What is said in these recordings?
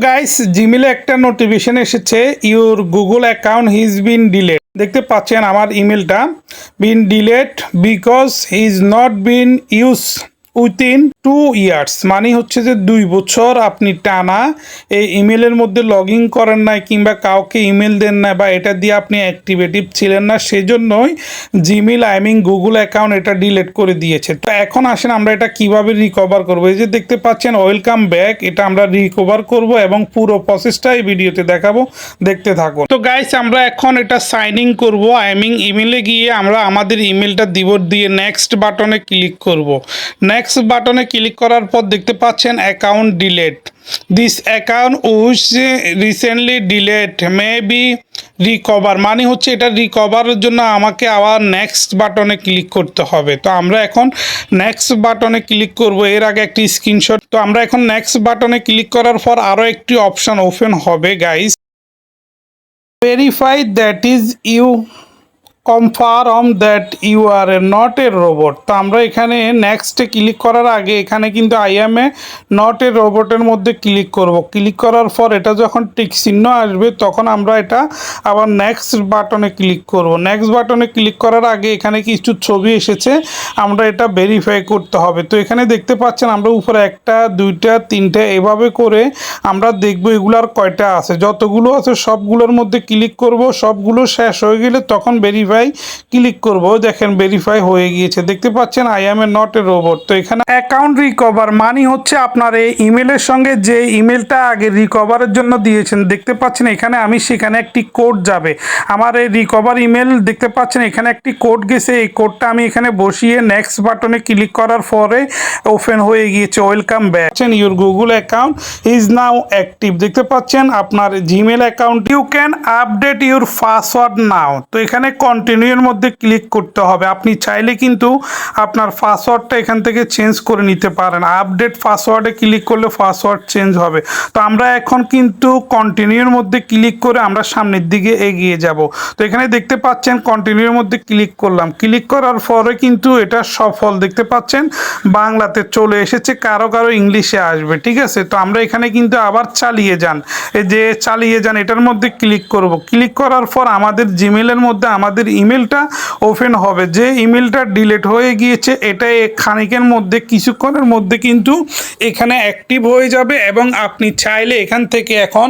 Guys জিমেলে একটা notification এসেছে, your Google account has been delete. দেখতে পাচ্ছেন আমার ইমেলটা been delete because has not been use within 2 years. মানে হচ্ছে যে 2 বছর আপনি টানা এই ইমেলের মধ্যে লগ ইন করেন নাই কিংবা কাউকে ইমেল দেন না বা এটা দিয়ে আপনি অ্যাক্টিভেটিভ ছিলেন না, সেজন্যই জিমেল গুগল অ্যাকাউন্ট এটা ডিলিট করে দিয়েছে। তো এখন আসেন আমরা এটা কিভাবে রিকভার করবো। এই যে দেখতে পাচ্ছেন ওয়েলকাম ব্যাক, এটা আমরা রিকভার করব এবং পুরো প্রসেসটা এই ভিডিওতে দেখাবো, দেখতে থাকো। তো গাইস আমরা এখন এটা সাইন ইন করবো। ইমেলে গিয়ে আমরা আমাদের ইমেলটা দিয়ে নেক্সট বাটনে ক্লিক করব। নেক্সট বাটনে ক্লিক করার পর দেখতে পাচ্ছেন account delete. This account which recently delete may be recover. মানে হচ্ছে এটা রিকভারের জন্য আমাকে আবার নেক্সট বাটনে ক্লিক করতে হবে। তো আমরা এখন নেক্সট বাটনে ক্লিক করব। এর আগে একটি স্ক্রিনশট। তো আমরা এখন নেক্সট বাটনে ক্লিক করার পর আরও একটি অপশন ওপেন হবে guys, verify that is you confirm that you are not a robot. তো আমরা এখানে নেক্সটে ক্লিক করার আগে এখানে কিন্তু I am a not a রোবটের মধ্যে ক্লিক করব। ক্লিক করার পর এটা যখন টিক চিহ্ন আসবে তখন আমরা এটা আবার নেক্সট বাটনে ক্লিক করব। নেক্সট বাটনে ক্লিক করার আগে এখানে কিছু ছবি এসেছে, আমরা এটা ভেরিফাই করতে হবে। তো এখানে দেখতে পাচ্ছেন আমরা উপরে 1টা 2টা 3টে এভাবে করে আমরা দেখব এগুলার কয়টা আছে। যতগুলো আছে সবগুলোর মধ্যে ক্লিক করব। সবগুলো শেষ হয়ে গেলে তখন ভেরিফাই ক্লিক করব। দেখেন ভেরিফাই হয়ে গিয়েছে, দেখতে পাচ্ছেন I am a not a robot. তো এখানে অ্যাকাউন্ট রিকভার মানে হচ্ছে আপনার এই ইমেলের সঙ্গে যে ইমেলটা আগে রিকভারের জন্য দিয়েছেন, দেখতে পাচ্ছেন এখানে আমি সেখানে একটি কোড যাবে। আমার এই রিকভার ইমেল দেখতে পাচ্ছেন এখানে একটি কোড গেছে, এই কোডটা আমি এখানে বসিয়ে নেক্সট বাটনে ক্লিক করার পরে ওপেন হয়ে গিয়েছে welcome back. Your Google account is now active. দেখতে পাচ্ছেন আপনার Gmail account, you can update your password now. তো এখানে কন্টিনিউর মধ্যে ক্লিক করতে হবে। আপনি চাইলে কিন্তু আপনার পাসওয়ার্ডটা এখান থেকে চেঞ্জ করে নিতে পারেন। আপডেট পাসওয়ার্ডে ক্লিক করলে পাসওয়ার্ড চেঞ্জ হবে। তো আমরা এখন কিন্তু কন্টিনিউর মধ্যে ক্লিক করে আমরা সামনের দিকে এগিয়ে যাব। তো এখানে দেখতে পাচ্ছেন কন্টিনিউর মধ্যে ক্লিক করলাম। ক্লিক করার পরে কিন্তু এটা সফল, দেখতে পাচ্ছেন বাংলাতে চলে এসেছে, কারো কারো ইংলিশে আসবে। ঠিক আছে, তো আমরা এখানে কিন্তু আবার চালিয়ে যান, এই যে চালিয়ে যান এটার মধ্যে ক্লিক করব। ক্লিক করার পর আমাদের জিমেলের মধ্যে আমাদের ইমেলটা ওপেন হবে। যে ইমেলটা ডিলিট হয়ে গিয়েছে এটা খানিকের মধ্যে কিছুক্ষণের মধ্যে কিন্তু এখানে অ্যাক্টিভ হয়ে যাবে এবং আপনি চাইলে এখান থেকে এখন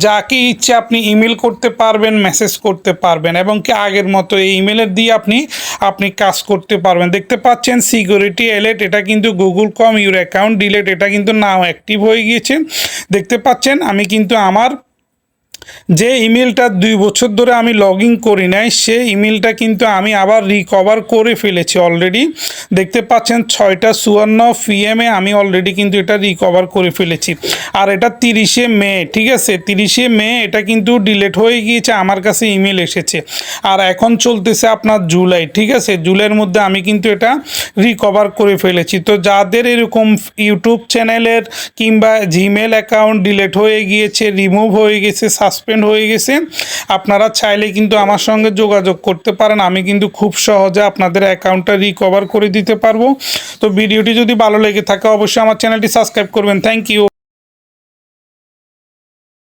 যাকে ইচ্ছে আপনি ইমেল করতে পারবেন, মেসেজ করতে পারবেন এবং কি আগের মতো এই ইমেলের দিয়ে আপনি কাজ করতে পারবেন। দেখতে পাচ্ছেন সিকিউরিটি অ্যালার্ট, এটা কিন্তু Google com your account delete, এটা কিন্তু নাও অ্যাক্টিভ হয়ে গিয়েছে। দেখতে পাচ্ছেন আমি কিন্তু আমার যে ইমেলটা 2 বছর ধরে আমি লগ ইন করি নাই সেই ইমেলটা কিন্তু আমি আবার রিকভার করে ফেলেছি অলরেডি। দেখতে পাচ্ছেন 6:54 PM আমি অলরেডি কিন্তু এটা রিকভার করে ফেলেছি। আর এটা 30 মে, ঠিক আছে 30 মে এটা কিন্তু ডিলিট হয়ে গিয়েছে, আমার কাছে ইমেল এসেছে। আর এখন চলতেছে আপনার জুলাই, ঠিক আছে জুলাইয়ের মধ্যে আমি কিন্তু এটা রিকভার করে ফেলেছি। তো যাদের এরকম ইউটিউব চ্যানেলের কিংবা জিমেল অ্যাকাউন্ট ডিলিট হয়ে গিয়েছে, রিমুভ হয়ে গেছে, সাসপেন্ড হয়ে গেছে, আপনারা চাইলে কিন্তু আমার সঙ্গে যোগাযোগ করতে পারেন। আমি কিন্তু খুব সহজে আপনাদের অ্যাকাউন্টটা রিকভার করে দিতে পারবো। তো ভিডিওটি যদি ভালো লেগে থাকে অবশ্যই আমার চ্যানেলটি সাবস্ক্রাইব করবেন। Thank you.